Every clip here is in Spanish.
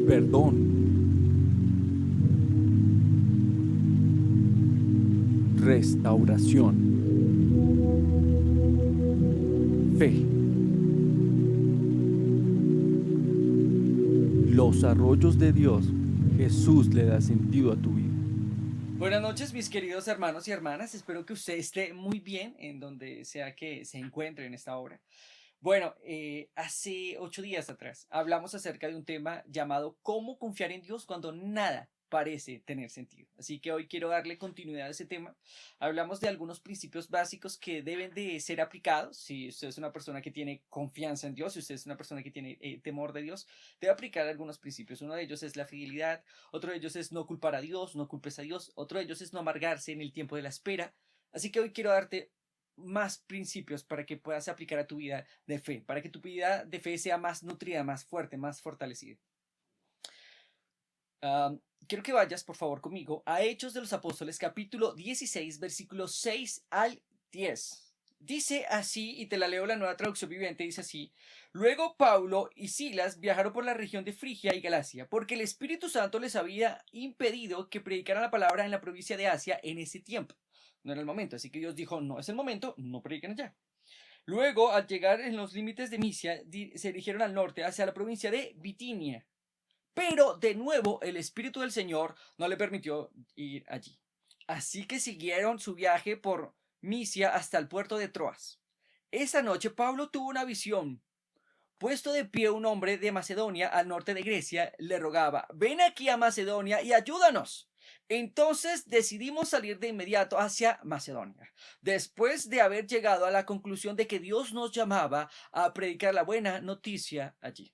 perdón, restauración, fe. Los arroyos de Dios, Jesús le da sentido a tu vida. Buenas noches, mis queridos hermanos y hermanas. Espero que usted esté muy bien en donde sea que se encuentre en esta hora. Bueno, hace 8 días atrás hablamos acerca de un tema llamado ¿Cómo confiar en Dios cuando nada parece tener sentido? Así que hoy quiero darle continuidad a ese tema. Hablamos de algunos principios básicos que deben de ser aplicados. Si usted es una persona que tiene confianza en Dios, si usted es una persona que tiene temor de Dios, debe aplicar algunos principios. Uno de ellos es la fidelidad, otro de ellos es no culpar a Dios, no culpes a Dios, otro de ellos es no amargarse en el tiempo de la espera. Así que hoy quiero darte más principios para que puedas aplicar a tu vida de fe, para que tu vida de fe sea más nutrida, más fuerte, más fortalecida. Um, Quiero que vayas, por favor, conmigo a Hechos de los Apóstoles, capítulo 16, versículos 6 al 10. Dice así, y te la leo la Nueva Traducción Viviente, dice así: Luego Pablo y Silas viajaron por la región de Frigia y Galacia, porque el Espíritu Santo les había impedido que predicaran la palabra en la provincia de Asia en ese tiempo. No era el momento, así que Dios dijo, no es el momento, no prediquen allá. Luego, al llegar en los límites de Misia, se dirigieron al norte, hacia la provincia de Bitinia. Pero, de nuevo, el Espíritu del Señor no le permitió ir allí. Así que siguieron su viaje por Misia hasta el puerto de Troas. Esa noche Pablo tuvo una visión. Puesto de pie un hombre de Macedonia al norte de Grecia, le rogaba, ven aquí a Macedonia y ayúdanos. Entonces decidimos salir de inmediato hacia Macedonia, después de haber llegado a la conclusión de que Dios nos llamaba a predicar la buena noticia allí.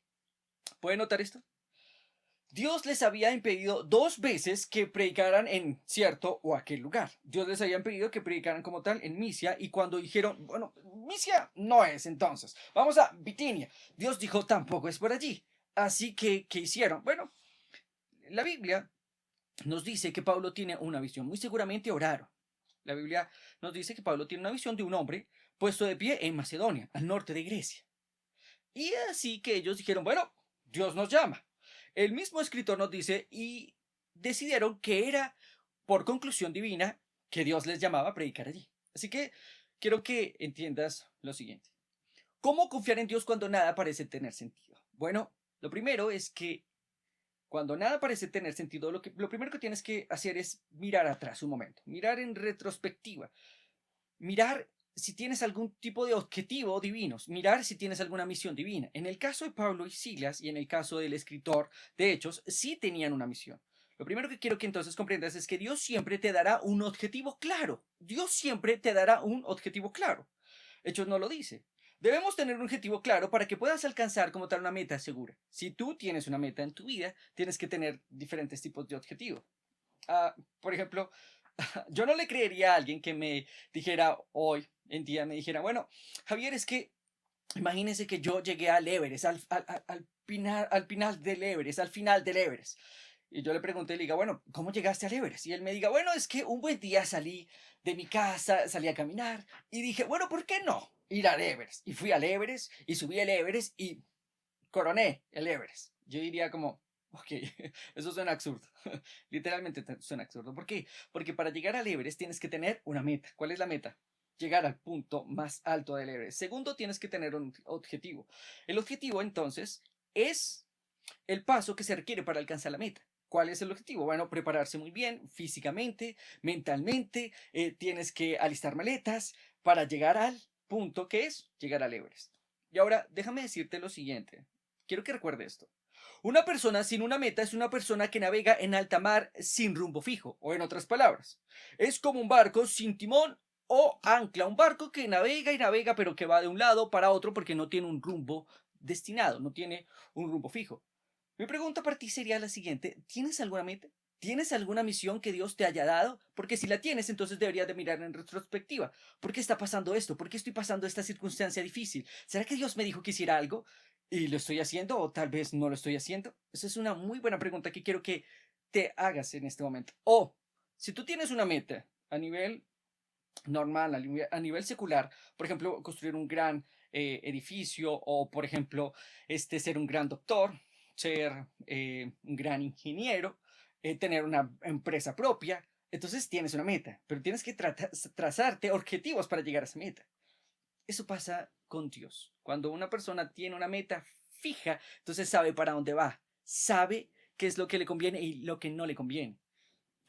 ¿Puede notar esto? Dios les había impedido 2 veces que predicaran en cierto o aquel lugar. Dios les había impedido que predicaran como tal en Misia, y cuando dijeron, bueno, Misia no es entonces, vamos a Bitinia, Dios dijo, tampoco es por allí. Así que, ¿qué hicieron? Bueno, la Biblia nos dice que Pablo tiene una visión. Muy seguramente oraron. La Biblia nos dice que Pablo tiene una visión de un hombre puesto de pie en Macedonia, al norte de Grecia. Y así que ellos dijeron, bueno, Dios nos llama. El mismo escritor nos dice y decidieron que era por conclusión divina que Dios les llamaba a predicar allí. Así que quiero que entiendas lo siguiente. ¿Cómo confiar en Dios cuando nada parece tener sentido? Bueno, lo primero es que cuando nada parece tener sentido, lo primero que tienes que hacer es mirar atrás un momento, mirar en retrospectiva, mirar si tienes algún tipo de objetivo divino, mirar si tienes alguna misión divina. En el caso de Pablo y Silas y en el caso del escritor de Hechos, sí tenían una misión. Lo primero que quiero que entonces comprendas es que Dios siempre te dará un objetivo claro. Dios siempre te dará un objetivo claro. Hechos no lo dice. Debemos tener un objetivo claro para que puedas alcanzar como tal una meta segura. Si tú tienes una meta en tu vida, tienes que tener diferentes tipos de objetivos. Por ejemplo, yo no le creería a alguien que me dijera hoy en día, me dijera, bueno, Javier, es que imagínese que yo llegué al Everest, al final del Everest, al final del Everest. Y yo le pregunté, le diga, bueno, ¿cómo llegaste al Everest? Y él me diga, bueno, es que un buen día salí de mi casa, salí a caminar y dije, bueno, ¿por qué no ir al Everest? Y fui al Everest y subí al Everest y coroné el Everest. Yo diría como, ok, eso suena absurdo. Literalmente suena absurdo. ¿Por qué? Porque para llegar al Everest tienes que tener una meta. ¿Cuál es la meta? Llegar al punto más alto del Everest. Segundo, tienes que tener un objetivo. El objetivo, entonces, es el paso que se requiere para alcanzar la meta. ¿Cuál es el objetivo? Bueno, prepararse muy bien físicamente, mentalmente. Tienes que alistar maletas para llegar al punto que es llegar al Everest. Y ahora, déjame decirte lo siguiente. Quiero que recuerde esto. Una persona sin una meta es una persona que navega en alta mar sin rumbo fijo, o en otras palabras, es como un barco sin timón o ancla, un barco que navega y navega pero que va de un lado para otro porque no tiene un rumbo destinado, no tiene un rumbo fijo. Mi pregunta para ti sería la siguiente: ¿tienes alguna meta? ¿Tienes alguna misión que Dios te haya dado? Porque si la tienes, entonces deberías de mirar en retrospectiva. ¿Por qué está pasando esto? ¿Por qué estoy pasando esta circunstancia difícil? ¿Será que Dios me dijo que hiciera algo y lo estoy haciendo o tal vez no lo estoy haciendo? Esa es una muy buena pregunta que quiero que te hagas en este momento. O, si tú tienes una meta a nivel normal, a nivel secular, por ejemplo, construir un gran edificio o, por ejemplo, ser un gran doctor, ser un gran ingeniero, tener una empresa propia. Entonces tienes una meta, pero tienes que trazarte objetivos para llegar a esa meta. Eso pasa con Dios. Cuando una persona tiene una meta fija, entonces sabe para dónde va, sabe qué es lo que le conviene y lo que no le conviene.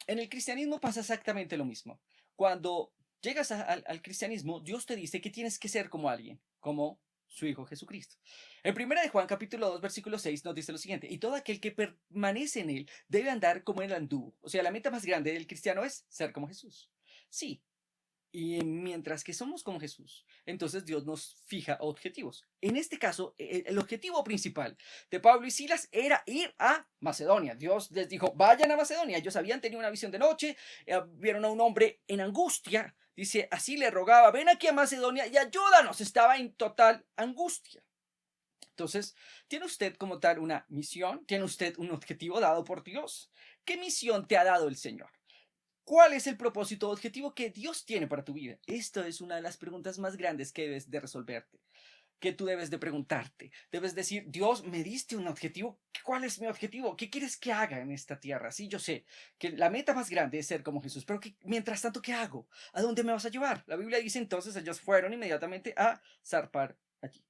En el cristianismo pasa exactamente lo mismo. Cuando llegas al cristianismo, Dios te dice que tienes que ser como alguien, como su Hijo Jesucristo. En 1 Juan capítulo 2, versículo 6 nos dice lo siguiente: y todo aquel que permanece en él debe andar como él anduvo. O sea, la meta más grande del cristiano es ser como Jesús. Sí, y mientras que somos como Jesús, entonces Dios nos fija objetivos. En este caso, el objetivo principal de Pablo y Silas era ir a Macedonia. Dios les dijo, vayan a Macedonia. Ellos habían tenido una visión de noche, vieron a un hombre en angustia. Dice, así le rogaba, ven aquí a Macedonia y ayúdanos. Estaba en total angustia. Entonces, ¿tiene usted como tal una misión? ¿Tiene usted un objetivo dado por Dios? ¿Qué misión te ha dado el Señor? ¿Cuál es el propósito o objetivo que Dios tiene para tu vida? Esto es una de las preguntas más grandes que debes de resolverte, que tú debes de preguntarte. Debes decir, Dios, me diste un objetivo. ¿Cuál es mi objetivo? ¿Qué quieres que haga en esta tierra? Sí, yo sé que la meta más grande es ser como Jesús, pero mientras tanto, ¿qué hago? ¿A dónde me vas a llevar? La Biblia dice entonces, ellos fueron inmediatamente a zarpar allí.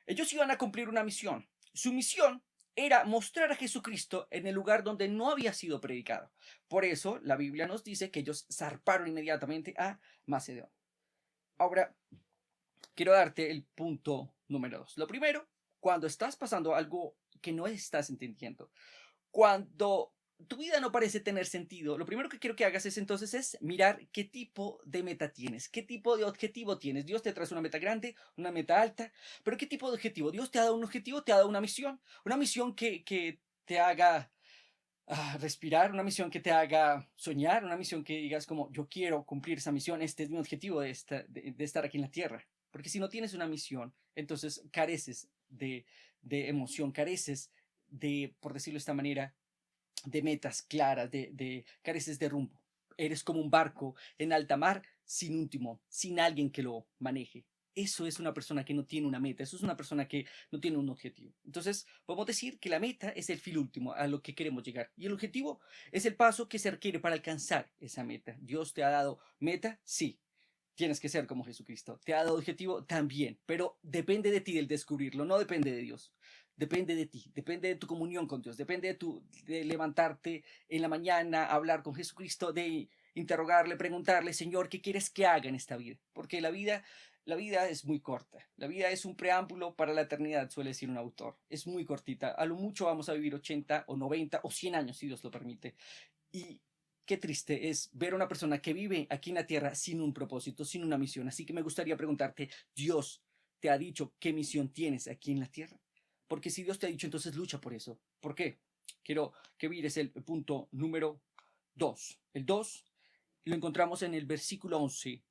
Ellos iban a cumplir una misión. Su misión era mostrar a Jesucristo en el lugar donde no había sido predicado. Por eso la Biblia nos dice que ellos zarparon inmediatamente a Macedonia. Ahora, quiero darte el punto número 2. Lo primero, cuando estás pasando algo que no estás entendiendo, cuando tu vida no parece tener sentido, lo primero que quiero que hagas es mirar qué tipo de meta tienes, qué tipo de objetivo tienes. Dios te trae una meta grande, una meta alta, pero ¿qué tipo de objetivo? Dios te ha dado un objetivo, te ha dado una misión que te haga respirar, una misión que te haga soñar, una misión que digas como yo quiero cumplir esa misión, este es mi objetivo de estar aquí en la tierra. Porque si no tienes una misión, entonces careces de emoción, careces de, por decirlo de esta manera, de metas claras, careces de rumbo. Eres como un barco en alta mar sin un timón, sin alguien que lo maneje. Eso es una persona que no tiene una meta, eso es una persona que no tiene un objetivo. Entonces, podemos decir que la meta es el fin último a lo que queremos llegar. Y el objetivo es el paso que se requiere para alcanzar esa meta. Dios te ha dado meta, sí. Tienes que ser como Jesucristo. Te ha dado objetivo también, pero depende de ti el descubrirlo, no depende de Dios. Depende de ti, depende de tu comunión con Dios, depende de levantarte en la mañana, hablar con Jesucristo, de interrogarle, preguntarle, Señor, ¿qué quieres que haga en esta vida? Porque la vida es muy corta. La vida es un preámbulo para la eternidad, suele decir un autor. Es muy cortita. A lo mucho vamos a vivir 80 o 90 o 100 años, si Dios lo permite. Y qué triste es ver a una persona que vive aquí en la tierra sin un propósito, sin una misión. Así que me gustaría preguntarte, ¿Dios te ha dicho qué misión tienes aquí en la tierra? Porque si Dios te ha dicho, entonces lucha por eso. ¿Por qué? Quiero que mires el punto número 2. El 2 lo encontramos en el versículo 11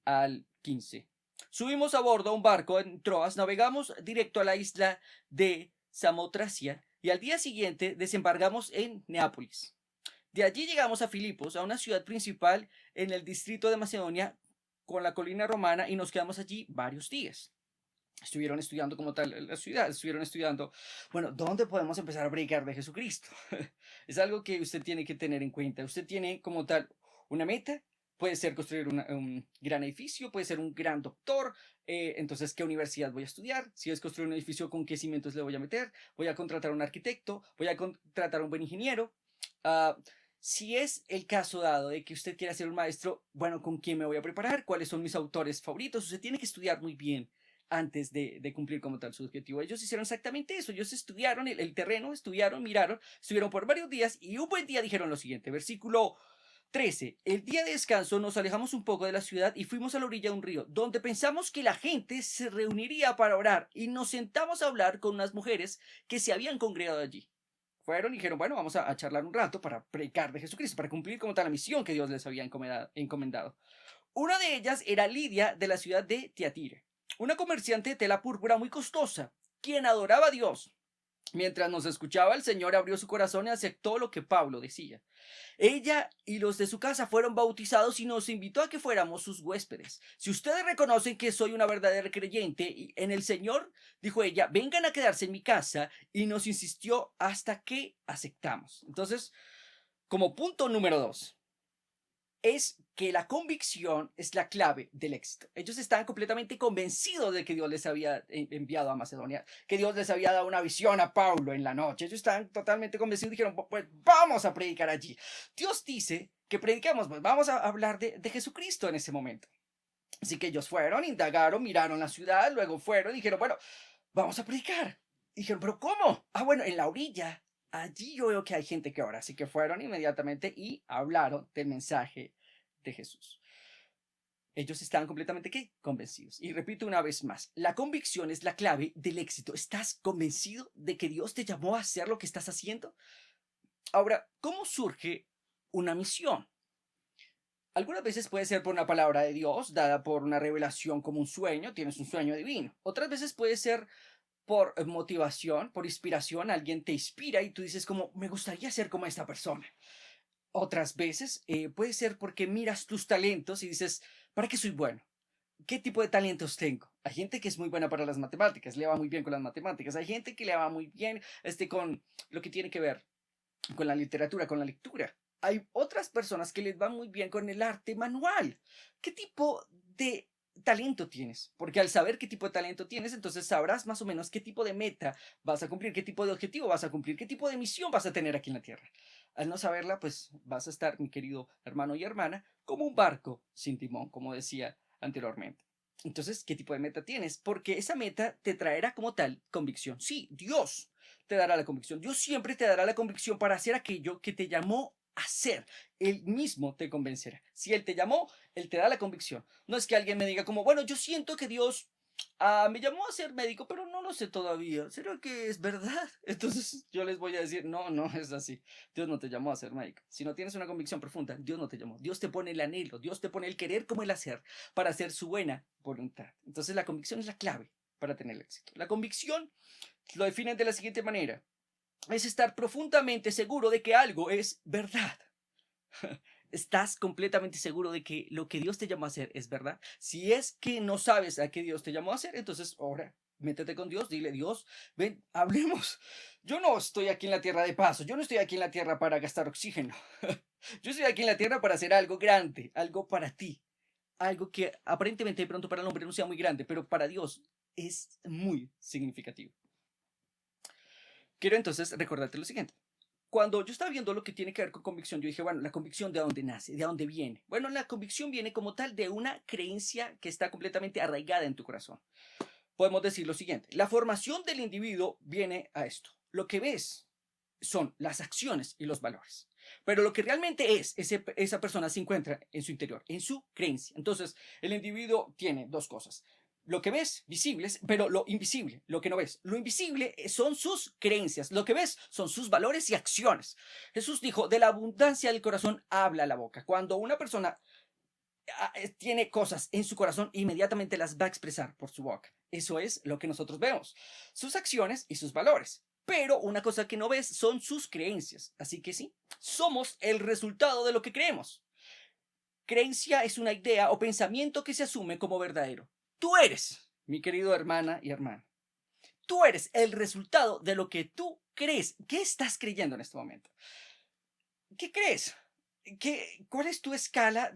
al 15. Subimos a bordo a un barco en Troas, navegamos directo a la isla de Samotracia y al día siguiente desembarcamos en Neápolis. De allí llegamos a Filipos, a una ciudad principal en el distrito de Macedonia con la colina romana y nos quedamos allí varios días. Estuvieron estudiando como tal la ciudad, estuvieron estudiando, bueno, ¿dónde podemos empezar a predicar de Jesucristo? Es algo que usted tiene que tener en cuenta. Usted tiene como tal una meta, puede ser construir un gran edificio, puede ser un gran doctor, entonces, ¿qué universidad voy a estudiar? Si es construir un edificio, ¿con qué cimientos le voy a meter? Voy a contratar a un arquitecto, voy a contratar a un buen ingeniero. Uh, si es el caso dado de que usted quiera ser un maestro, bueno, ¿con quién me voy a preparar? ¿Cuáles son mis autores favoritos? Usted tiene que estudiar muy bien antes de cumplir como tal su objetivo. Ellos hicieron exactamente eso. Ellos estudiaron el terreno, estudiaron, miraron, estuvieron por varios días y un buen día dijeron lo siguiente, versículo 13. El día de descanso nos alejamos un poco de la ciudad y fuimos a la orilla de un río, donde pensamos que la gente se reuniría para orar y nos sentamos a hablar con unas mujeres que se habían congregado allí. Fueron y dijeron, bueno, vamos a charlar un rato para predicar de Jesucristo, para cumplir como tal la misión que Dios les había encomendado. Una de ellas era Lidia, de la ciudad de Tiatira, una comerciante de tela púrpura muy costosa, quien adoraba a Dios. Mientras nos escuchaba, el Señor abrió su corazón y aceptó lo que Pablo decía. Ella y los de su casa fueron bautizados y nos invitó a que fuéramos sus huéspedes. Si ustedes reconocen que soy una verdadera creyente en el Señor, dijo ella, vengan a quedarse en mi casa, y nos insistió hasta que aceptamos. Entonces, como punto número 2, es que la convicción es la clave del éxito. Ellos estaban completamente convencidos de que Dios les había enviado a Macedonia, que Dios les había dado una visión a Pablo en la noche. Ellos estaban totalmente convencidos y dijeron, pues vamos a predicar allí. Dios dice que prediquemos, pues vamos a hablar de Jesucristo en ese momento. Así que ellos fueron, indagaron, miraron la ciudad, luego fueron y dijeron, bueno, vamos a predicar. Y dijeron, pero ¿cómo? Ah, bueno, en la orilla. Allí yo veo que hay gente que ora. Así que fueron inmediatamente y hablaron del mensaje de Jesús. Ellos estaban completamente ¿qué? Convencidos. Y repito una vez más, la convicción es la clave del éxito. ¿Estás convencido de que Dios te llamó a hacer lo que estás haciendo? Ahora, ¿cómo surge una misión? Algunas veces puede ser por una palabra de Dios, dada por una revelación como un sueño, tienes un sueño divino. Otras veces puede ser por motivación, por inspiración, alguien te inspira y tú dices como, me gustaría ser como esta persona. Otras veces puede ser porque miras tus talentos y dices, ¿para qué soy bueno? ¿Qué tipo de talentos tengo? Hay gente que es muy buena para las matemáticas, le va muy bien con las matemáticas. Hay gente que le va muy bien con lo que tiene que ver con la literatura, con la lectura. Hay otras personas que les va muy bien con el arte manual. ¿Qué tipo de talento tienes? Porque al saber qué tipo de talento tienes, entonces sabrás más o menos qué tipo de meta vas a cumplir, qué tipo de objetivo vas a cumplir, qué tipo de misión vas a tener aquí en la Tierra. Al no saberla, pues vas a estar, mi querido hermano y hermana, como un barco sin timón, como decía anteriormente. Entonces, ¿qué tipo de meta tienes? Porque esa meta te traerá como tal convicción. Sí, Dios te dará la convicción. Dios siempre te dará la convicción para hacer aquello que te llamó a hacer. Él mismo te convencerá. Si Él te llamó, Él te da la convicción. No es que alguien me diga como, bueno, yo siento que Dios me llamó a ser médico, pero no lo sé todavía. ¿Será que es verdad? Entonces yo les voy a decir, no, no es así. Dios no te llamó a ser médico. Si no tienes una convicción profunda, Dios no te llamó. Dios te pone el anhelo, Dios te pone el querer como el hacer para hacer su buena voluntad. Entonces la convicción es la clave para tener éxito. La convicción lo definen de la siguiente manera. Es estar profundamente seguro de que algo es verdad. ¿Estás completamente seguro de que lo que Dios te llamó a hacer es verdad? Si es que no sabes a qué Dios te llamó a hacer, entonces ora, métete con Dios, dile, Dios, ven, hablemos. Yo no estoy aquí en la tierra de paso, yo no estoy aquí en la tierra para gastar oxígeno. Yo estoy aquí en la tierra para hacer algo grande, algo para ti, algo que aparentemente de pronto para el hombre no sea muy grande, pero para Dios es muy significativo. Quiero entonces recordarte lo siguiente. Cuando yo estaba viendo lo que tiene que ver con convicción, yo dije, bueno, la convicción de dónde nace, de dónde viene. Bueno, la convicción viene como tal de una creencia que está completamente arraigada en tu corazón. Podemos decir lo siguiente, la formación del individuo viene a esto. Lo que ves son las acciones y los valores. Pero lo que realmente esa persona se encuentra en su interior, en su creencia. Entonces, el individuo tiene dos cosas. Lo que ves, visibles, pero lo invisible, lo que no ves. Lo invisible son sus creencias, lo que ves son sus valores y acciones. Jesús dijo, de la abundancia del corazón habla la boca. Cuando una persona tiene cosas en su corazón, inmediatamente las va a expresar por su boca. Eso es lo que nosotros vemos, sus acciones y sus valores. Pero una cosa que no ves son sus creencias. Así que sí, somos el resultado de lo que creemos. Creencia es una idea o pensamiento que se asume como verdadero. Tú eres, mi querido hermana y hermano. Tú eres el resultado de lo que tú crees. ¿Qué estás creyendo en este momento? ¿Qué crees? ¿Cuál es tu escala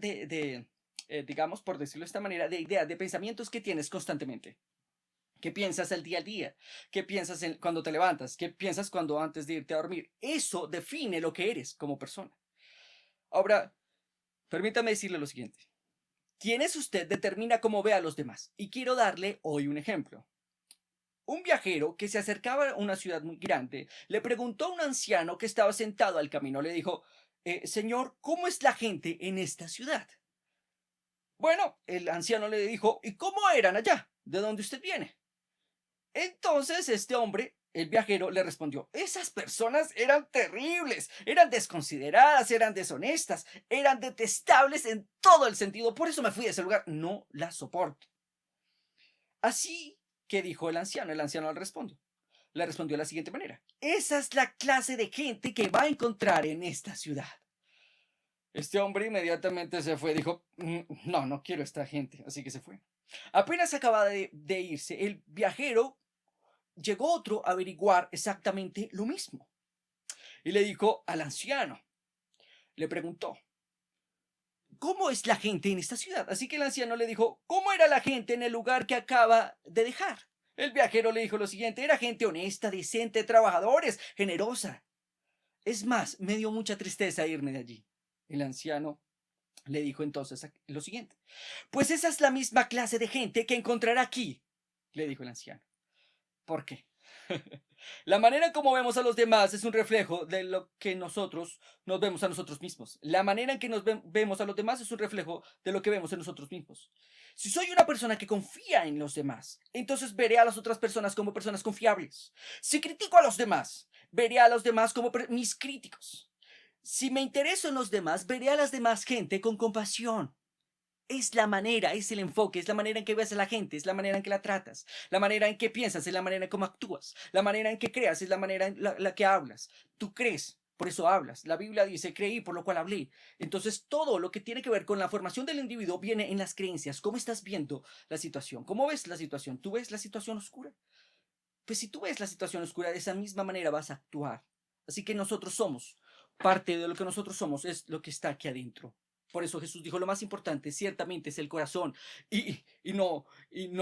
digamos, por decirlo de esta manera, de ideas, de pensamientos que tienes constantemente? ¿Qué piensas el día a día? ¿Qué piensas cuando te levantas? ¿Qué piensas cuando antes de irte a dormir? Eso define lo que eres como persona. Ahora, permítame decirle lo siguiente. ¿Quién es usted? Determina cómo ve a los demás. Y quiero darle hoy un ejemplo. Un viajero que se acercaba a una ciudad muy grande le preguntó a un anciano que estaba sentado al camino. Le dijo, señor, ¿cómo es la gente en esta ciudad? Bueno, el anciano le dijo, ¿y cómo eran allá? ¿De dónde usted viene? Entonces este hombre, el viajero, le respondió, esas personas eran terribles, eran desconsideradas, eran deshonestas, eran detestables en todo el sentido, por eso me fui de ese lugar, no las soporto. Así que dijo el anciano le respondió, le respondió de la siguiente manera: esa es la clase de gente que va a encontrar en esta ciudad. Este hombre inmediatamente se fue, dijo: no, no quiero esta gente, así que se fue. Apenas acaba de irse, el viajero llegó otro a averiguar exactamente lo mismo. Y le dijo al anciano, le preguntó: ¿cómo es la gente en esta ciudad? Así que el anciano le dijo: ¿cómo era la gente en el lugar que acaba de dejar? El viajero le dijo lo siguiente: era gente honesta, decente, trabajadores, generosa. Es más, me dio mucha tristeza irme de allí. El anciano le dijo entonces lo siguiente: pues esa es la misma clase de gente que encontrará aquí, le dijo el anciano. ¿Por qué? La manera como vemos a los demás es un reflejo de lo que nosotros nos vemos a nosotros mismos. La manera en que nos vemos a los demás es un reflejo de lo que vemos en nosotros mismos. Si soy una persona que confía en los demás, entonces veré a las otras personas como personas confiables. Si critico a los demás, veré a los demás como mis críticos. Si me intereso en los demás, veré a las demás gente con compasión. Es la manera, es el enfoque, es la manera en que ves a la gente, es la manera en que la tratas, la manera en que piensas, es la manera en cómo actúas, la manera en que creas, es la manera en la que hablas. Tú crees, por eso hablas. La Biblia dice: creí, por lo cual hablé. Entonces todo lo que tiene que ver con la formación del individuo viene en las creencias. ¿Cómo estás viendo la situación? ¿Cómo ves la situación? ¿Tú ves la situación oscura? Pues si tú ves la situación oscura, de esa misma manera vas a actuar. Así que nosotros somos, parte de lo que nosotros somos es lo que está aquí adentro. Por eso Jesús dijo: lo más importante ciertamente es el corazón y no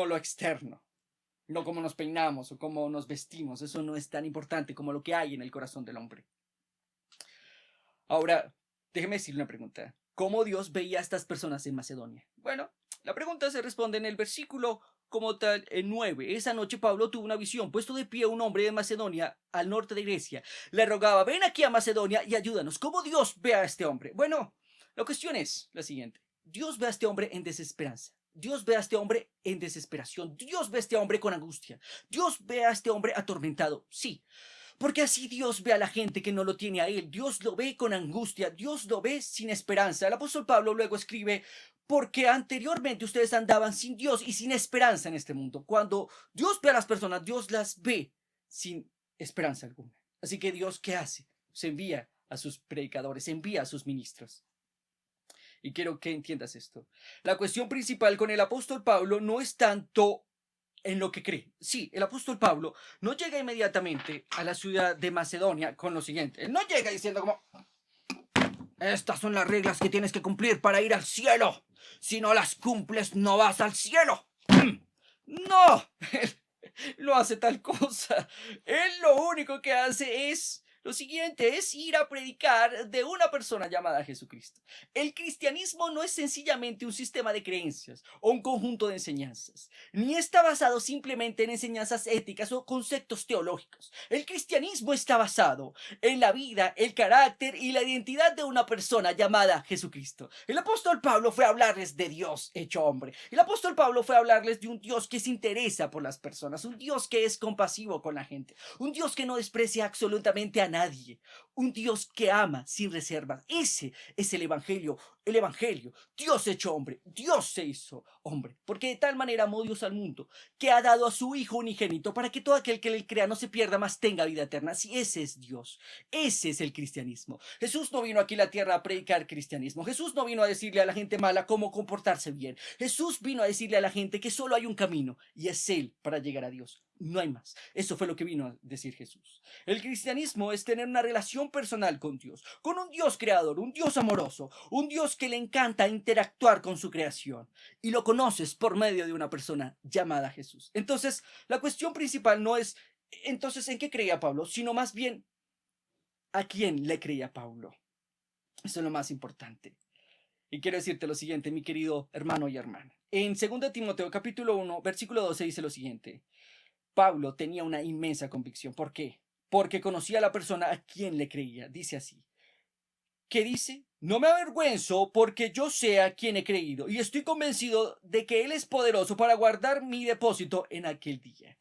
lo externo. No cómo nos peinamos o cómo nos vestimos. Eso no es tan importante como lo que hay en el corazón del hombre. Ahora, déjeme decirle una pregunta. ¿Cómo Dios veía a estas personas en Macedonia? Bueno, la pregunta se responde en el versículo como tal, en 9. Esa noche Pablo tuvo una visión. Puesto de pie un hombre de Macedonia, al norte de Grecia, le rogaba: ven aquí a Macedonia y ayúdanos. ¿Cómo Dios ve a este hombre? Bueno, la cuestión es la siguiente. Dios ve a este hombre en desesperanza. Dios ve a este hombre en desesperación. Dios ve a este hombre con angustia. Dios ve a este hombre atormentado. Sí, porque así Dios ve a la gente que no lo tiene a Él. Dios lo ve con angustia. Dios lo ve sin esperanza. El apóstol Pablo luego escribe: porque anteriormente ustedes andaban sin Dios y sin esperanza en este mundo. Cuando Dios ve a las personas, Dios las ve sin esperanza alguna. Así que Dios, ¿qué hace? Se envía a sus predicadores, envía a sus ministros. Y quiero que entiendas esto. La cuestión principal con el apóstol Pablo no es tanto en lo que cree. Sí, el apóstol Pablo no llega inmediatamente a la ciudad de Macedonia con lo siguiente. Él no llega diciendo como: estas son las reglas que tienes que cumplir para ir al cielo. Si no las cumples, no vas al cielo. No, él no hace tal cosa. Él lo único que hace es lo siguiente: es ir a predicar de una persona llamada Jesucristo. El cristianismo no es sencillamente un sistema de creencias o un conjunto de enseñanzas, ni está basado simplemente en enseñanzas éticas o conceptos teológicos. El cristianismo está basado en la vida, el carácter y la identidad de una persona llamada Jesucristo. El apóstol Pablo fue a hablarles de Dios hecho hombre. El apóstol Pablo fue a hablarles de un Dios que se interesa por las personas, un Dios que es compasivo con la gente, un Dios que no desprecia absolutamente a nadie, un Dios que ama sin reservas. Ese es el Evangelio. El Evangelio, Dios hecho hombre, Dios se hizo hombre, porque de tal manera amó Dios al mundo, que ha dado a su Hijo unigénito, para que todo aquel que le crea no se pierda, mas tenga vida eterna. Si ese es Dios, ese es el cristianismo. Jesús no vino aquí a la tierra a predicar cristianismo. Jesús no vino a decirle a la gente mala cómo comportarse bien. Jesús vino a decirle a la gente que solo hay un camino, y es Él para llegar a Dios. No hay más. Eso fue lo que vino a decir Jesús. El cristianismo es tener una relación personal con Dios, con un Dios creador, un Dios amoroso, un Dios que le encanta interactuar con su creación. Y lo conoces por medio de una persona llamada Jesús. Entonces, la cuestión principal no es entonces en qué creía Pablo, sino más bien a quién le creía Pablo. Eso es lo más importante. Y quiero decirte lo siguiente, mi querido hermano y hermana. En 2 Timoteo capítulo 1, versículo 12 dice lo siguiente: Pablo tenía una inmensa convicción. ¿Por qué? Porque conocía a la persona a quien le creía. Dice así. ¿Qué dice? No me avergüenzo porque yo sé a quien he creído y estoy convencido de que Él es poderoso para guardar mi depósito en aquel día.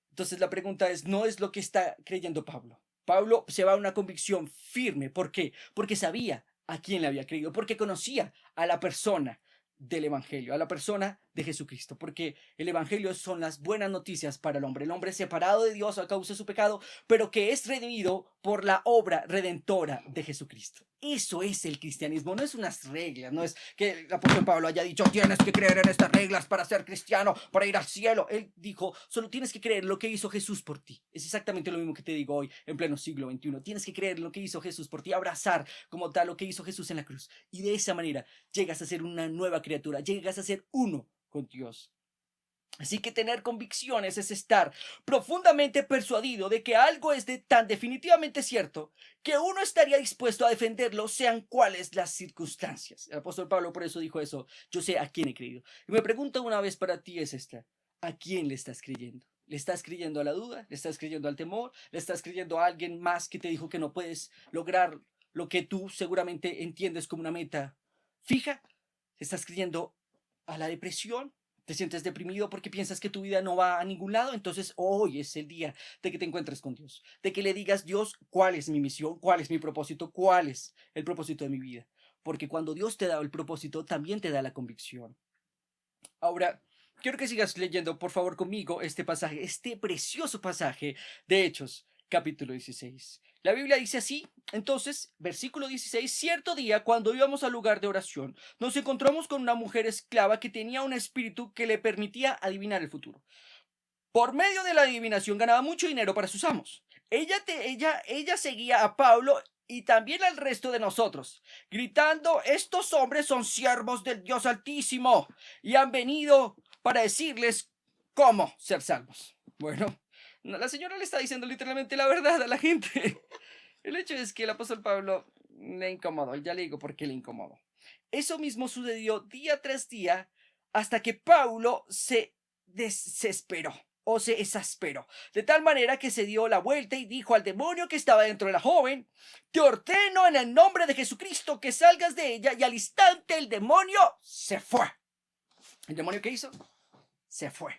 Entonces la pregunta es, no es lo que está creyendo Pablo. Pablo se va a una convicción firme. ¿Por qué? Porque sabía a quién le había creído, porque conocía a la persona del Evangelio, a la persona de Jesucristo, porque el Evangelio son las buenas noticias para el hombre separado de Dios a causa de su pecado, pero que es redimido por la obra redentora de Jesucristo. Eso es el cristianismo, no es unas reglas, no es que el apóstol Pablo haya dicho, tienes que creer en estas reglas para ser cristiano, para ir al cielo. Él dijo, solo tienes que creer en lo que hizo Jesús por ti. Es exactamente lo mismo que te digo hoy, en pleno siglo XXI. Tienes que creer en lo que hizo Jesús por ti, abrazar como tal lo que hizo Jesús en la cruz. Y de esa manera llegas a ser una nueva criatura, llegas a ser uno con Dios. Así que tener convicciones es estar profundamente persuadido de que algo es tan definitivamente cierto que uno estaría dispuesto a defenderlo, sean cuales las circunstancias. El apóstol Pablo por eso dijo eso, yo sé a quién he creído. Y me pregunta una vez para ti es esta, ¿a quién le estás creyendo? ¿Le estás creyendo a la duda? ¿Le estás creyendo al temor? ¿Le estás creyendo a alguien más que te dijo que no puedes lograr lo que tú seguramente entiendes como una meta fija? ¿Estás creyendo a la depresión? ¿Te sientes deprimido porque piensas que tu vida no va a ningún lado? Entonces hoy es el día de que te encuentres con Dios, de que le digas, Dios, ¿cuál es mi misión? ¿Cuál es mi propósito? ¿Cuál es el propósito de mi vida? Porque cuando Dios te da el propósito, también te da la convicción. Ahora, quiero que sigas leyendo, por favor, conmigo este pasaje, este precioso pasaje de Hechos, capítulo 16. La Biblia dice así, entonces, versículo 16, cierto día, cuando íbamos al lugar de oración, nos encontramos con una mujer esclava que tenía un espíritu que le permitía adivinar el futuro. Por medio de la adivinación ganaba mucho dinero para sus amos. Ella seguía a Pablo y también al resto de nosotros, gritando, estos hombres son siervos del Dios Altísimo y han venido para decirles cómo ser salvos. Bueno, la señora le está diciendo literalmente la verdad a la gente. El hecho es que el apóstol Pablo le incomodó, y ya le digo por qué le incomodó. Eso mismo sucedió día tras día hasta que Pablo se desesperó o se exasperó, de tal manera que se dio la vuelta y dijo al demonio que estaba dentro de la joven, te ordeno en el nombre de Jesucristo que salgas de ella, y al instante el demonio se fue. ¿El demonio qué hizo? Se fue.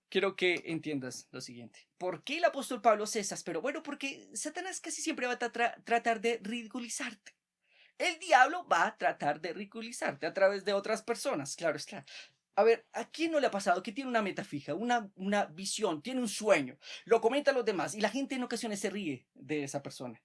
Quiero que entiendas lo siguiente. ¿Por qué el apóstol Pablo se exasperó? Bueno, porque Satanás casi siempre va a tratar de ridiculizarte. El diablo va a tratar de ridiculizarte a través de otras personas, claro está. A ver, ¿a quién no le ha pasado que tiene una meta fija, una visión, tiene un sueño? Lo comenta a los demás y la gente en ocasiones se ríe de esa persona.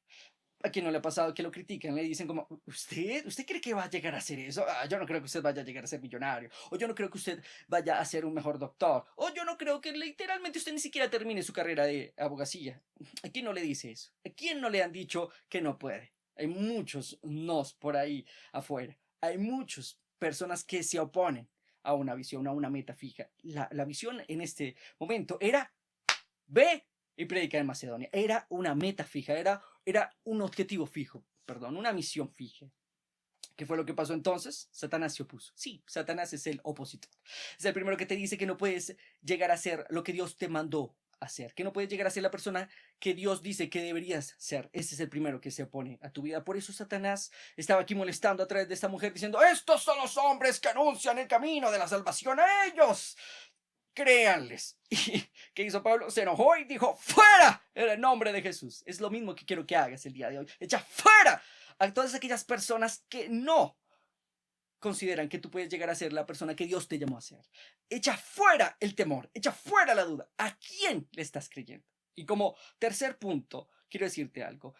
¿A quién no le ha pasado que lo critican? Le dicen como, ¿usted cree que va a llegar a hacer eso? Yo no creo que usted vaya a llegar a ser millonario. O yo no creo que usted vaya a ser un mejor doctor. O yo no creo que literalmente usted ni siquiera termine su carrera de abogacía. ¿A quién no le dice eso? ¿A quién no le han dicho que no puede? Hay muchos nos por ahí afuera. Hay muchas personas que se oponen a una visión, a una meta fija. La visión en este momento era, ve y predicar en Macedonia. Era una meta fija, era un objetivo fijo, perdón, una misión fija. ¿Qué fue lo que pasó entonces? Satanás se opuso. Sí, Satanás es el opositor. Es el primero que te dice que no puedes llegar a ser lo que Dios te mandó hacer, que no puedes llegar a ser la persona que Dios dice que deberías ser. Ese es el primero que se opone a tu vida. Por eso Satanás estaba aquí molestando a través de esta mujer diciendo, estos son los hombres que anuncian el camino de la salvación a ellos. Créanles. ¿Y qué hizo Pablo? Se enojó y dijo, fuera en el nombre de Jesús. Es lo mismo que quiero que hagas el día de hoy. Echa fuera a todas aquellas personas que no consideran que tú puedes llegar a ser la persona que Dios te llamó a ser. Echa fuera el temor, echa fuera la duda. ¿A quién le estás creyendo? Y como tercer punto, quiero decirte algo.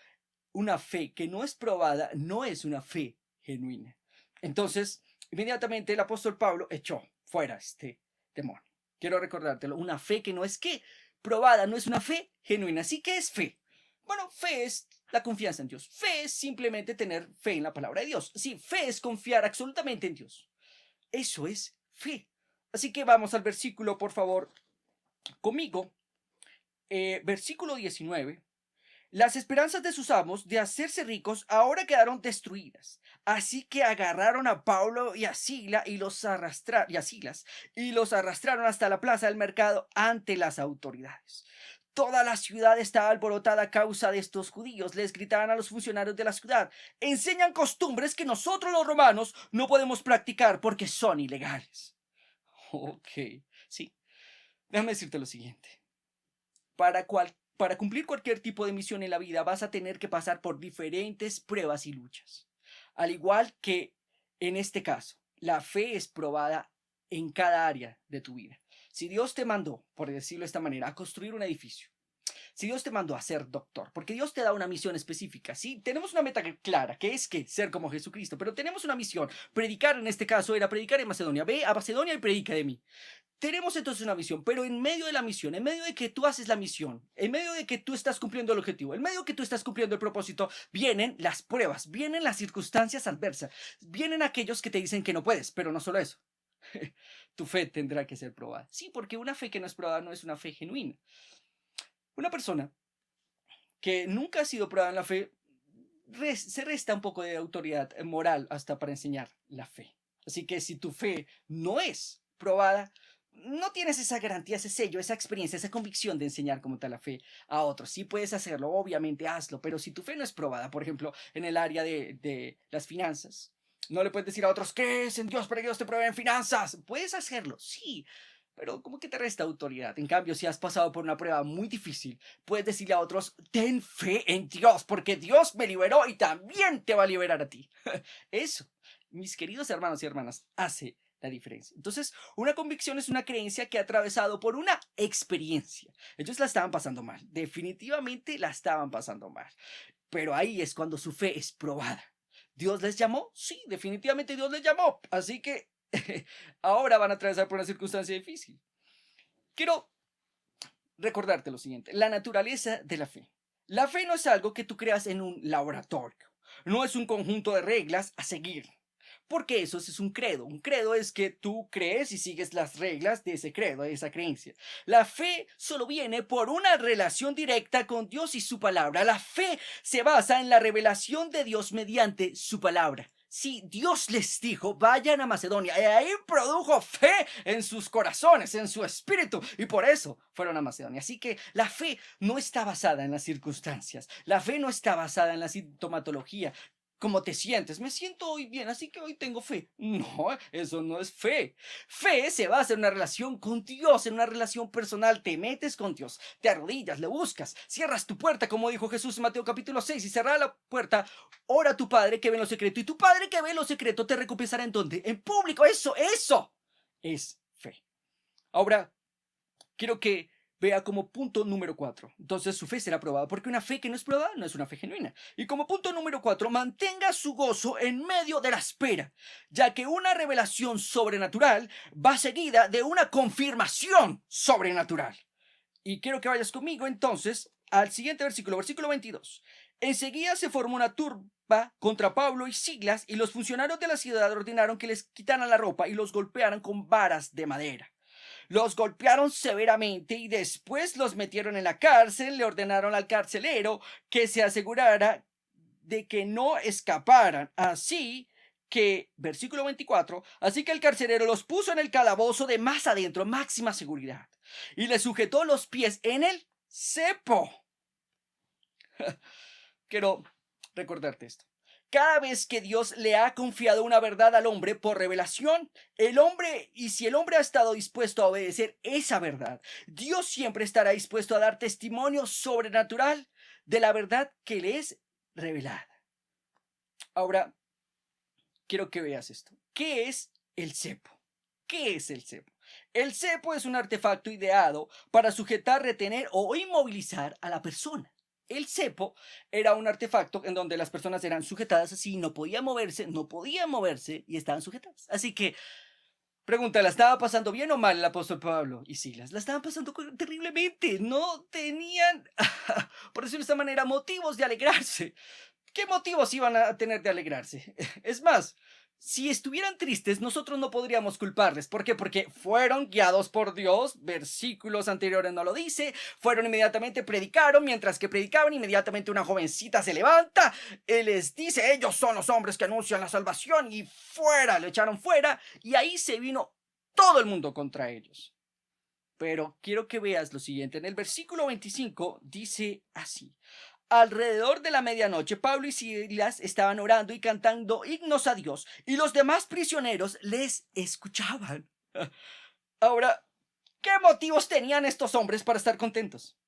Una fe que no es probada no es una fe genuina. Entonces, inmediatamente el apóstol Pablo echó fuera este demonio. Quiero recordártelo, una fe que no es que probada, no es una fe genuina. ¿Sí que es fe? Bueno, fe es la confianza en Dios. Fe es simplemente tener fe en la palabra de Dios. Sí, fe es confiar absolutamente en Dios. Eso es fe. Así que vamos al versículo, por favor, conmigo. Versículo 19. Las esperanzas de sus amos de hacerse ricos ahora quedaron destruidas. Así que agarraron a Pablo y a Silas y los arrastraron hasta la plaza del mercado ante las autoridades. Toda la ciudad estaba alborotada a causa de estos judíos. Les gritaban a los funcionarios de la ciudad, enseñan costumbres que nosotros los romanos no podemos practicar porque son ilegales. Ok, sí. Déjame decirte lo siguiente. Para cumplir cualquier tipo de misión en la vida vas a tener que pasar por diferentes pruebas y luchas. Al igual que En este caso, la fe es probada en cada área de tu vida. Si Dios te mandó, por decirlo de esta manera, a construir un edificio, si Dios te mandó a ser doctor, porque Dios te da una misión específica, ¿sí? Tenemos una meta clara, que es que ser como Jesucristo, pero tenemos una misión. Predicar, en este caso, era predicar en Macedonia. Ve a Macedonia y predica de mí. Tenemos entonces una misión, pero en medio de la misión, en medio de que tú haces la misión, en medio de que tú estás cumpliendo el objetivo, en medio de que tú estás cumpliendo el propósito, vienen las pruebas, vienen las circunstancias adversas, vienen aquellos que te dicen que no puedes, pero no solo eso. Tu fe tendrá que ser probada. Sí, porque una fe que no es probada no es una fe genuina. Una persona que nunca ha sido probada en la fe, se resta un poco de autoridad moral hasta para enseñar la fe. Así que si tu fe no es probada, no tienes esa garantía, ese sello, esa experiencia, esa convicción de enseñar como tal la fe a otros. Sí puedes hacerlo, obviamente hazlo, pero si tu fe no es probada, por ejemplo, en el área de las finanzas, no le puedes decir a otros, ¿crees en Dios para que Dios te pruebe en finanzas? Puedes hacerlo, sí, pero como que te resta autoridad. En cambio, si has pasado por una prueba muy difícil, puedes decirle a otros, ten fe en Dios, porque Dios me liberó y también te va a liberar a ti. Eso, mis queridos hermanos y hermanas, hace la diferencia. Entonces, una convicción es una creencia que ha atravesado por una experiencia. Ellos la estaban pasando mal, definitivamente la estaban pasando mal. Pero ahí es cuando su fe es probada. ¿Dios les llamó? Sí, definitivamente Dios les llamó. Así que ahora van a atravesar por una circunstancia difícil. Quiero recordarte lo siguiente, la naturaleza de la fe. La fe no es algo que tú creas en un laboratorio, no es un conjunto de reglas a seguir, porque eso es un credo. Un credo es que tú crees y sigues las reglas de ese credo, de esa creencia. La fe solo viene por una relación directa con Dios y su palabra. La fe se basa en la revelación de Dios mediante su palabra. Si Dios les dijo, vayan a Macedonia, y ahí produjo fe en sus corazones, en su espíritu, y por eso fueron a Macedonia. Así que la fe no está basada en las circunstancias, la fe no está basada en la sintomatología. ¿Cómo te sientes? Me siento hoy bien, así que hoy tengo fe. No, eso no es fe. Fe se basa en una relación con Dios, en una relación personal. Te metes con Dios, te arrodillas, le buscas, cierras tu puerta, como dijo Jesús en Mateo capítulo 6, y cerrada la puerta, ora a tu Padre que ve en lo secreto, y tu Padre que ve en lo secreto te recompensará en donde, en público. Eso es fe. Ahora, quiero que vea como punto número 4. Entonces su fe será probada, porque una fe que no es probada no es una fe genuina. Y como punto número 4, mantenga su gozo en medio de la espera, ya que una revelación sobrenatural va seguida de una confirmación sobrenatural. Y quiero que vayas conmigo entonces al siguiente versículo, versículo 22. Enseguida se formó una turba contra Pablo y Silas, y los funcionarios de la ciudad ordenaron que les quitaran la ropa y los golpearan con varas de madera. Los golpearon severamente y después los metieron en la cárcel. Le ordenaron al carcelero que se asegurara de que no escaparan. Así que, versículo 24, así que el carcelero los puso en el calabozo de más adentro, máxima seguridad, y le sujetó los pies en el cepo. Quiero recordarte esto. Cada vez que Dios le ha confiado una verdad al hombre por revelación, si el hombre ha estado dispuesto a obedecer esa verdad, Dios siempre estará dispuesto a dar testimonio sobrenatural de la verdad que le es revelada. Ahora, quiero que veas esto. ¿Qué es el cepo? ¿Qué es el cepo? El cepo es un artefacto ideado para sujetar, retener o inmovilizar a la persona. El cepo era un artefacto en donde las personas eran sujetadas así, no podían moverse y estaban sujetadas. Así que, pregunta, ¿la estaba pasando bien o mal el apóstol Pablo y Silas? La estaban pasando terriblemente, no tenían, por decirlo de esta manera, motivos de alegrarse. ¿Qué motivos iban a tener de alegrarse? Es más, si estuvieran tristes, nosotros no podríamos culparles. ¿Por qué? Porque fueron guiados por Dios. Versículos anteriores no lo dice. Fueron inmediatamente, predicaron. Mientras que predicaban, inmediatamente una jovencita se levanta. Él les dice, ellos son los hombres que anuncian la salvación. Y fuera, lo echaron fuera. Y ahí se vino todo el mundo contra ellos. Pero quiero que veas lo siguiente. En el versículo 25 dice así. Alrededor de la medianoche, Pablo y Silas estaban orando y cantando himnos a Dios, y los demás prisioneros les escuchaban. Ahora, ¿qué motivos tenían estos hombres para estar contentos?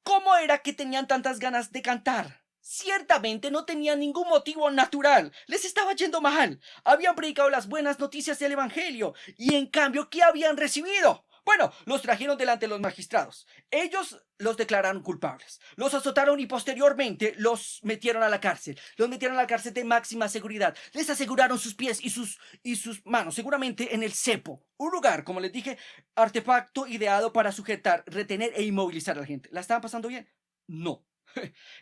¿Cómo era que tenían tantas ganas de cantar? Ciertamente no tenían ningún motivo natural, les estaba yendo mal, habían predicado las buenas noticias del Evangelio, y en cambio, ¿qué habían recibido? Bueno, los trajeron delante de los magistrados, ellos los declararon culpables, los azotaron y posteriormente los metieron a la cárcel, de máxima seguridad, les aseguraron sus pies y sus manos, seguramente en el cepo, un lugar, como les dije, artefacto ideado para sujetar, retener e inmovilizar a la gente. ¿La estaban pasando bien? No.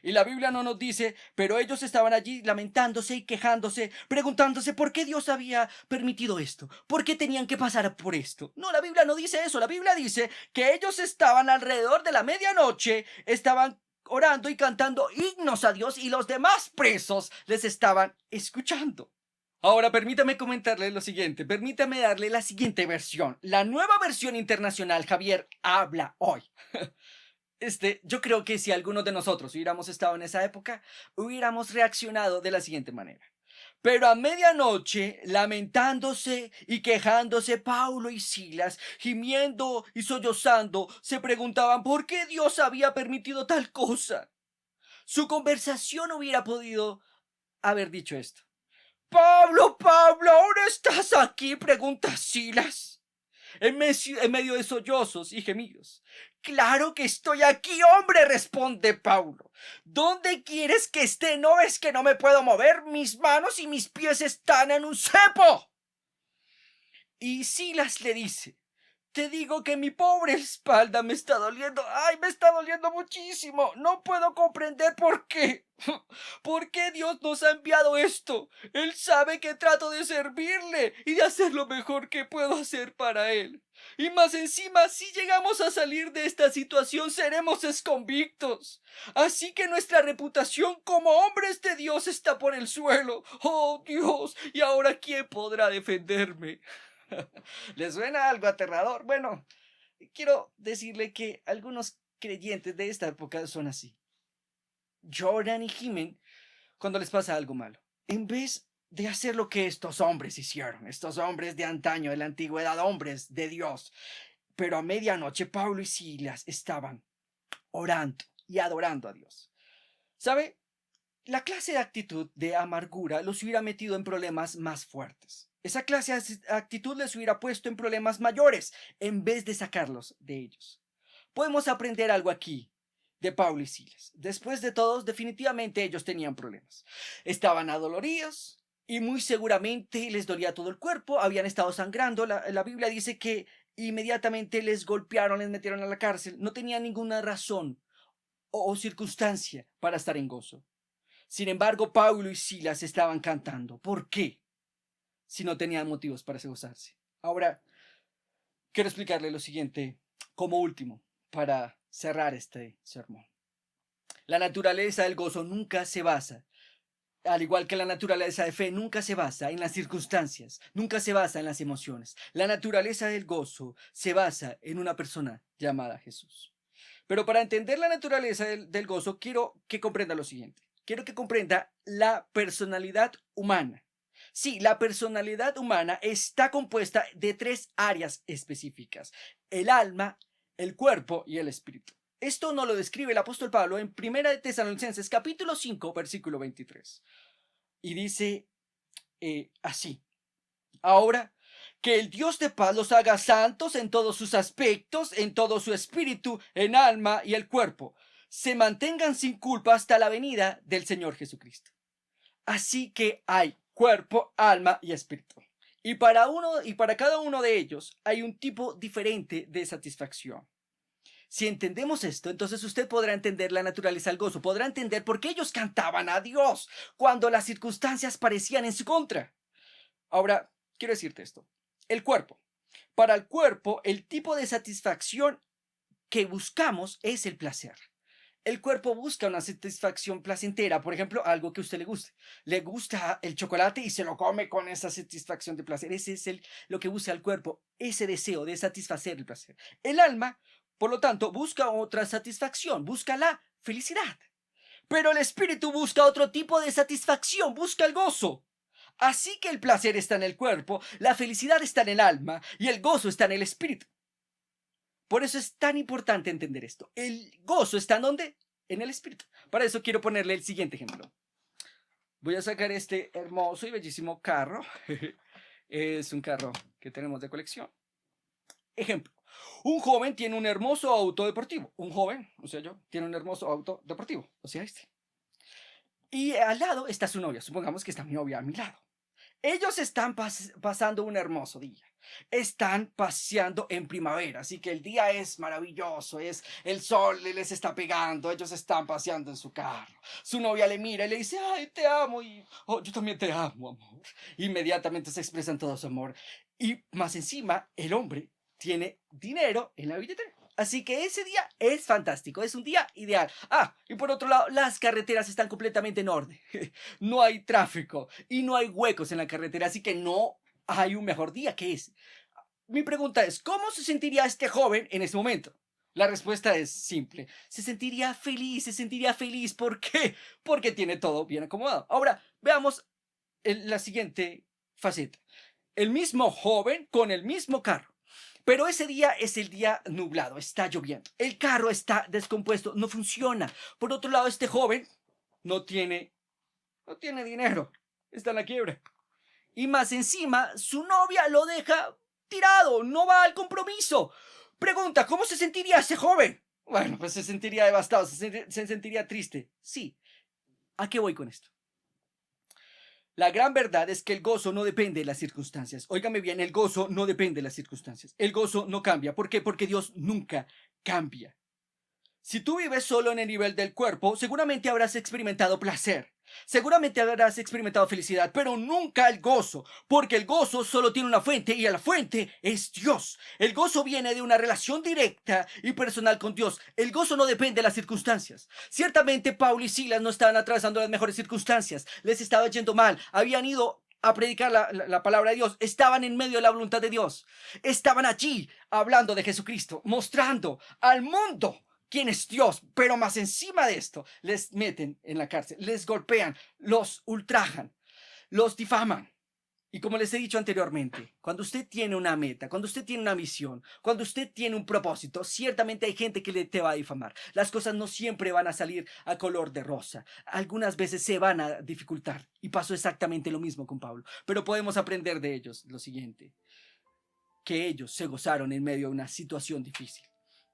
Y la Biblia no nos dice, pero ellos estaban allí lamentándose y quejándose, preguntándose por qué Dios había permitido esto, por qué tenían que pasar por esto. No, la Biblia no dice eso, la Biblia dice que ellos estaban alrededor de la medianoche, estaban orando y cantando himnos a Dios y los demás presos les estaban escuchando. Ahora permítame comentarle lo siguiente, permítame darle la siguiente versión. La nueva versión internacional, Javier, habla hoy. Yo creo que si algunos de nosotros hubiéramos estado en esa época, hubiéramos reaccionado de la siguiente manera. Pero a medianoche, lamentándose y quejándose, Paulo y Silas, gimiendo y sollozando, se preguntaban por qué Dios había permitido tal cosa. Su conversación hubiera podido haber dicho esto. Pablo, Pablo, ¿ahora estás aquí? Pregunta Silas en medio de sollozos y gemidos. Claro que estoy aquí, hombre, responde Paulo. ¿Dónde quieres que esté? ¿No ves que no me puedo mover? Mis manos y mis pies están en un cepo. Y Silas le dice, te digo que mi pobre espalda me está doliendo. ¡Ay, me está doliendo muchísimo! No puedo comprender por qué. ¿Por qué Dios nos ha enviado esto? Él sabe que trato de servirle y de hacer lo mejor que puedo hacer para Él. Y más encima, si llegamos a salir de esta situación, seremos exconvictos. Así que nuestra reputación como hombres de Dios está por el suelo. ¡Oh, Dios! ¿Y ahora quién podrá defenderme? ¿Les suena algo aterrador? Bueno, quiero decirle que algunos creyentes de esta época son así. Lloran y gimen cuando les pasa algo malo. En vez de hacer lo que estos hombres hicieron, estos hombres de antaño, de la antigüedad, hombres de Dios. Pero a medianoche Pablo y Silas estaban orando y adorando a Dios. ¿Sabe? La clase de actitud de amargura los hubiera metido en problemas más fuertes. Esa clase de actitud les hubiera puesto en problemas mayores en vez de sacarlos de ellos. Podemos aprender algo aquí de Pablo y Silas. Después de todos, definitivamente ellos tenían problemas. Estaban adoloridos y muy seguramente les dolía todo el cuerpo, habían estado sangrando. La Biblia dice que inmediatamente les golpearon, les metieron a la cárcel. No tenían ninguna razón o circunstancia para estar en gozo. Sin embargo, Pablo y Silas estaban cantando. ¿Por qué? Si no tenían motivos para gozarse. Ahora, quiero explicarle lo siguiente como último para cerrar este sermón. La naturaleza del gozo nunca se basa, al igual que la naturaleza de fe, nunca se basa en las circunstancias, nunca se basa en las emociones. La naturaleza del gozo se basa en una persona llamada Jesús. Pero para entender la naturaleza del gozo, quiero que comprenda lo siguiente. Quiero que comprenda la personalidad humana. Sí, la personalidad humana está compuesta de tres áreas específicas: el alma, el cuerpo y el espíritu. Esto nos lo describe el apóstol Pablo en 1 de Tesalonicenses capítulo 5, versículo 23. Y dice así: ahora, que el Dios de paz los haga santos en todos sus aspectos, en todo su espíritu, en alma y el cuerpo, se mantengan sin culpa hasta la venida del Señor Jesucristo. Así que hay cuerpo, alma y espíritu. Y para cada uno de ellos hay un tipo diferente de satisfacción. Si entendemos esto, entonces usted podrá entender la naturaleza del gozo, podrá entender por qué ellos cantaban a Dios cuando las circunstancias parecían en su contra. Ahora, quiero decirte esto. El cuerpo. Para el cuerpo, el tipo de satisfacción que buscamos es el placer. El cuerpo busca una satisfacción placentera, por ejemplo, algo que a usted le guste. Le gusta el chocolate y se lo come con esa satisfacción de placer. Ese es lo que busca el cuerpo, ese deseo de satisfacer el placer. El alma, por lo tanto, busca otra satisfacción, busca la felicidad. Pero el espíritu busca otro tipo de satisfacción, busca el gozo. Así que el placer está en el cuerpo, la felicidad está en el alma y el gozo está en el espíritu. Por eso es tan importante entender esto. ¿El gozo está en dónde? en el espíritu. Para eso quiero ponerle el siguiente ejemplo. Voy a sacar este hermoso y bellísimo carro. Es un carro que tenemos de colección. Ejemplo. Un joven tiene un hermoso auto deportivo. Un joven, o sea yo, tiene un hermoso auto deportivo. O sea este. Y al lado está su novia. Supongamos que está mi novia a mi lado. Ellos están pasando un hermoso día. Están paseando en primavera, así que el día es maravilloso, el sol les está pegando, ellos están paseando en su carro. Su novia le mira y le dice, ay, te amo, y oh, yo también te amo, amor. Inmediatamente se expresan todo su amor. Y más encima, el hombre tiene dinero en la billetera. Así que ese día es fantástico, es un día ideal. Ah, y por otro lado, las carreteras están completamente en orden. No hay tráfico y no hay huecos en la carretera, así que no hay un mejor día que ese. Mi pregunta es, ¿cómo se sentiría este joven en ese momento? La respuesta es simple. Se sentiría feliz, se sentiría feliz. ¿Por qué? Porque tiene todo bien acomodado. Ahora, veamos la siguiente faceta. El mismo joven con el mismo carro. Pero ese día es el día nublado, está lloviendo. El carro está descompuesto, no funciona. Por otro lado, este joven no tiene dinero, está en la quiebra. Y más encima, su novia lo deja tirado, no va al compromiso. Pregunta, ¿cómo se sentiría ese joven? Bueno, pues se sentiría devastado, se sentiría triste. Sí, ¿a qué voy con esto? La gran verdad es que el gozo no depende de las circunstancias. Óigame bien, el gozo no depende de las circunstancias. El gozo no cambia. ¿Por qué? Porque Dios nunca cambia. Si tú vives solo en el nivel del cuerpo, seguramente habrás experimentado placer. Seguramente habrás experimentado felicidad, pero nunca el gozo, porque el gozo solo tiene una fuente y la fuente es Dios. El gozo viene de una relación directa y personal con Dios. El gozo no depende de las circunstancias. Ciertamente Pablo y Silas no estaban atravesando las mejores circunstancias, les estaba yendo mal, habían ido a predicar la palabra de Dios, estaban en medio de la voluntad de Dios, estaban allí hablando de Jesucristo, mostrando al mundo quién es Dios, pero más encima de esto, les meten en la cárcel, les golpean, los ultrajan, los difaman. Y como les he dicho anteriormente, cuando usted tiene una meta, cuando usted tiene una misión, cuando usted tiene un propósito, ciertamente hay gente que te va a difamar. Las cosas no siempre van a salir a color de rosa. Algunas veces se van a dificultar. Y pasó exactamente lo mismo con Pablo. Pero podemos aprender de ellos lo siguiente, que ellos se gozaron en medio de una situación difícil.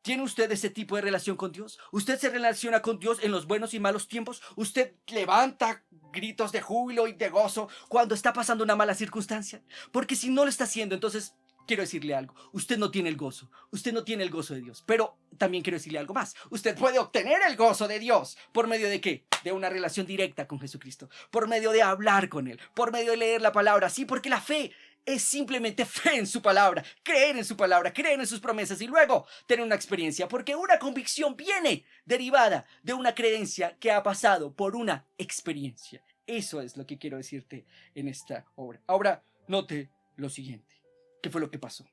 ¿Tiene usted ese tipo de relación con Dios? ¿Usted se relaciona con Dios en los buenos y malos tiempos? ¿Usted levanta gritos de júbilo y de gozo cuando está pasando una mala circunstancia? Porque si no lo está haciendo, entonces quiero decirle algo. Usted no tiene el gozo. Usted no tiene el gozo de Dios. Pero también quiero decirle algo más. Usted puede obtener el gozo de Dios. ¿Por medio de qué? De una relación directa con Jesucristo. Por medio de hablar con Él. Por medio de leer la palabra. Sí, porque la fe es simplemente fe en su palabra, creer en su palabra, creer en sus promesas y luego tener una experiencia, porque una convicción viene derivada de una creencia que ha pasado por una experiencia. Eso es lo que quiero decirte en esta obra. Ahora, note lo siguiente. ¿Qué fue lo que pasó?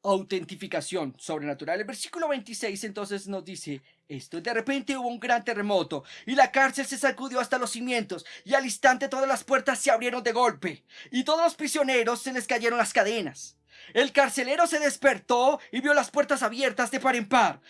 Autentificación sobrenatural. El versículo 26 entonces nos dice esto: de repente hubo un gran terremoto y la cárcel se sacudió hasta los cimientos y al instante todas las puertas se abrieron de golpe y todos los prisioneros se les cayeron las cadenas. El carcelero se despertó y vio las puertas abiertas de par en par.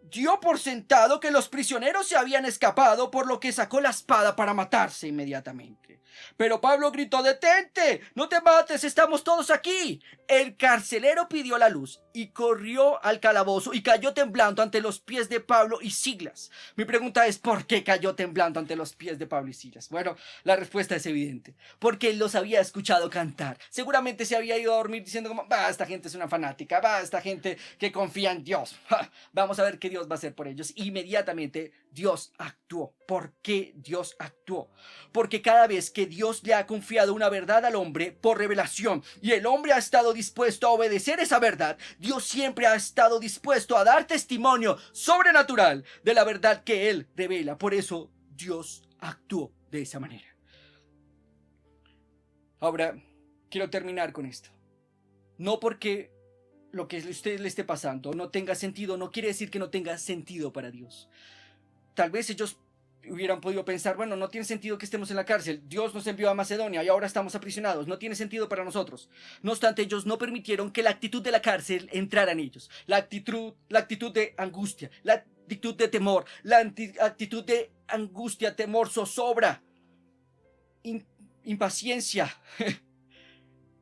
Dio por sentado que los prisioneros se habían escapado, por lo que sacó la espada para matarse inmediatamente. Pero Pablo gritó: detente, no te mates, estamos todos aquí. El carcelero pidió la luz y corrió al calabozo y cayó temblando ante los pies de Pablo y Silas. Mi pregunta es: ¿por qué cayó temblando ante los pies de Pablo y Silas? Bueno, la respuesta es evidente: porque él los había escuchado cantar. Seguramente se había ido a dormir diciendo como: va, esta gente es una fanática, va, esta gente que confía en Dios. Vamos a ver qué Dios va a hacer por ellos. Inmediatamente Dios actuó. ¿Por qué Dios actuó? Porque cada vez que Dios le ha confiado una verdad al hombre por revelación y el hombre ha estado dispuesto a obedecer esa verdad, Dios siempre ha estado dispuesto a dar testimonio sobrenatural de la verdad que Él revela. Por eso Dios actuó de esa manera. Ahora, quiero terminar con esto. No porque lo que a usted le esté pasando no tenga sentido, no quiere decir que no tenga sentido para Dios. Tal vez ellos hubieran podido pensar, bueno, no tiene sentido que estemos en la cárcel, Dios nos envió a Macedonia y ahora estamos aprisionados, no tiene sentido para nosotros. No obstante, ellos no permitieron que la actitud de la cárcel entrara en ellos, la actitud de angustia, la actitud de temor, actitud de angustia, temor, zozobra, impaciencia,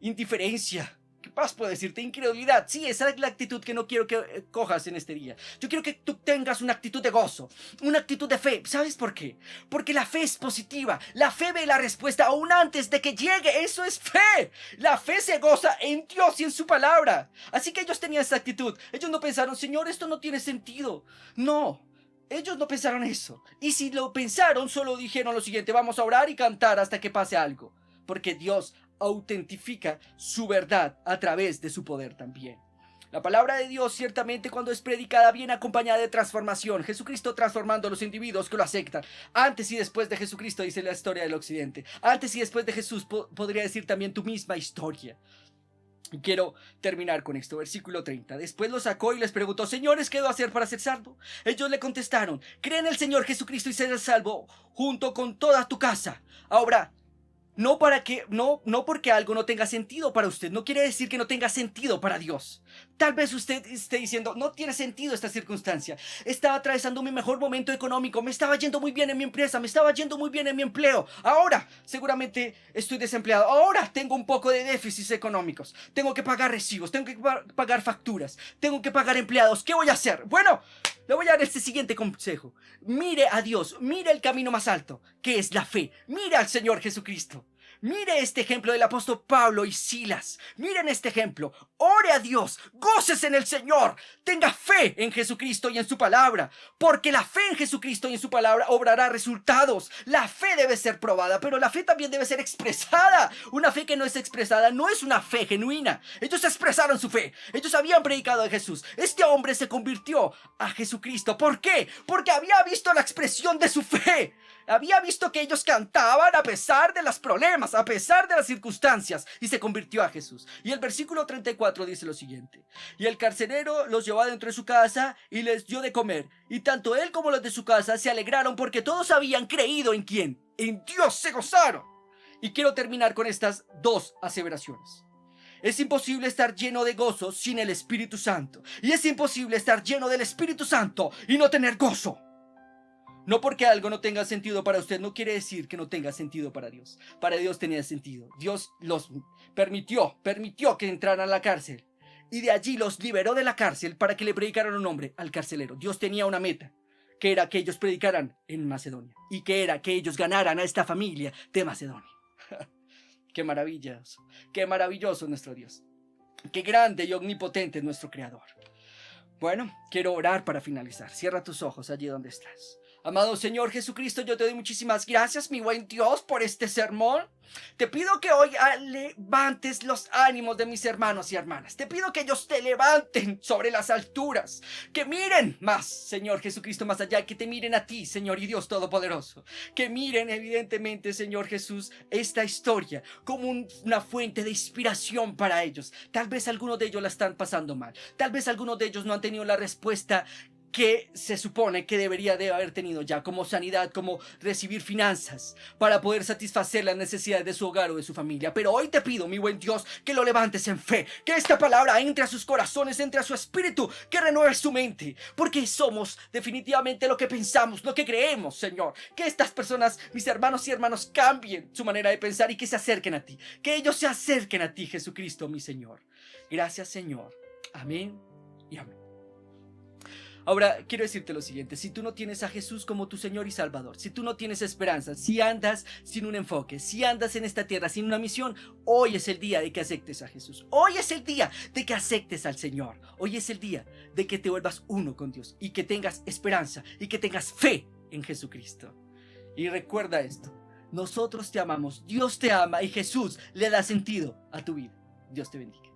indiferencia. ¿Qué más puedo decirte? Incredulidad. Sí, esa es la actitud que no quiero que cojas en este día. Yo quiero que tú tengas una actitud de gozo, una actitud de fe. ¿Sabes por qué? Porque la fe es positiva. La fe ve la respuesta aún antes de que llegue. Eso es fe. La fe se goza en Dios y en su palabra. Así que ellos tenían esa actitud. Ellos no pensaron, Señor, esto no tiene sentido. No. Ellos no pensaron eso. Y si lo pensaron, solo dijeron lo siguiente: vamos a orar y cantar hasta que pase algo. Porque Dios autentifica su verdad a través de su poder también. La palabra de Dios, ciertamente, cuando es predicada, viene acompañada de transformación. Jesucristo transformando a los individuos que lo aceptan. Antes y después de Jesucristo, dice la historia del occidente. Antes y después de Jesús podría decir también tu misma historia. Y quiero terminar con esto, versículo 30. Después los sacó y les preguntó: Señores, ¿qué debo hacer para ser salvo? Ellos le contestaron: cree en el Señor Jesucristo y serás salvo junto con toda tu casa. Ahora, no porque algo no tenga sentido para usted, no quiere decir que no tenga sentido para Dios. Tal vez usted esté diciendo: no tiene sentido esta circunstancia. Estaba atravesando mi mejor momento económico, me estaba yendo muy bien en mi empresa, me estaba yendo muy bien en mi empleo. Ahora, seguramente estoy desempleado. Ahora tengo un poco de déficits económicos. Tengo que pagar recibos, tengo que pagar facturas, tengo que pagar empleados. ¿Qué voy a hacer? Bueno, le voy a dar este siguiente consejo. Mire a Dios, mire el camino más alto, que es la fe. Mire al Señor Jesucristo. Mire este ejemplo del apóstol Pablo y Silas. Miren este ejemplo. Ore a Dios, gócese en el Señor, tenga fe en Jesucristo y en su palabra, porque la fe en Jesucristo y en su palabra obrará resultados. La fe debe ser probada, pero la fe también debe ser expresada. Una fe que no es expresada no es una fe genuina. Ellos expresaron su fe. Ellos habían predicado a Jesús. Este hombre se convirtió a Jesucristo. ¿Por qué? Porque había visto la expresión de su fe. Había visto que ellos cantaban a pesar de los problemas, a pesar de las circunstancias, y se convirtió a Jesús. Y el versículo 34 dice lo siguiente: y el carcelero los llevó adentro de su casa y les dio de comer, y tanto él como los de su casa se alegraron porque todos habían creído en ¿quién? En Dios se gozaron. Y quiero terminar con estas dos aseveraciones. Es imposible estar lleno de gozo sin el Espíritu Santo, y es imposible estar lleno del Espíritu Santo y no tener gozo. No porque algo no tenga sentido para usted, no quiere decir que no tenga sentido para Dios. Para Dios tenía sentido. Dios los permitió que entraran a la cárcel. Y de allí los liberó de la cárcel para que le predicaran un nombre al carcelero. Dios tenía una meta, que era que ellos predicaran en Macedonia. Y que era que ellos ganaran a esta familia de Macedonia. Qué maravilloso nuestro Dios. Qué grande y omnipotente es nuestro Creador. Bueno, quiero orar para finalizar. Cierra tus ojos allí donde estás. Amado Señor Jesucristo, yo te doy muchísimas gracias, mi buen Dios, por este sermón. Te pido que hoy levantes los ánimos de mis hermanos y hermanas. Te pido que ellos te levanten sobre las alturas. Que miren más, Señor Jesucristo, más allá. Que te miren a ti, Señor y Dios Todopoderoso. Que miren evidentemente, Señor Jesús, esta historia como una fuente de inspiración para ellos. Tal vez algunos de ellos la están pasando mal. Tal vez algunos de ellos no han tenido la respuesta que se supone que debería de haber tenido ya, como sanidad, como recibir finanzas para poder satisfacer las necesidades de su hogar o de su familia. Pero hoy te pido, mi buen Dios, que lo levantes en fe, que esta palabra entre a sus corazones, entre a su espíritu, que renueve su mente, porque somos definitivamente lo que pensamos, lo que creemos, Señor. Que estas personas, mis hermanos y hermanas, cambien su manera de pensar y que se acerquen a ti, que ellos se acerquen a ti, Jesucristo, mi Señor. Gracias, Señor. Amén y amén. Ahora, quiero decirte lo siguiente: si tú no tienes a Jesús como tu Señor y Salvador, si tú no tienes esperanza, si andas sin un enfoque, si andas en esta tierra sin una misión, hoy es el día de que aceptes a Jesús. Hoy es el día de que aceptes al Señor. Hoy es el día de que te vuelvas uno con Dios y que tengas esperanza y que tengas fe en Jesucristo. Y recuerda esto: nosotros te amamos, Dios te ama y Jesús le da sentido a tu vida. Dios te bendiga.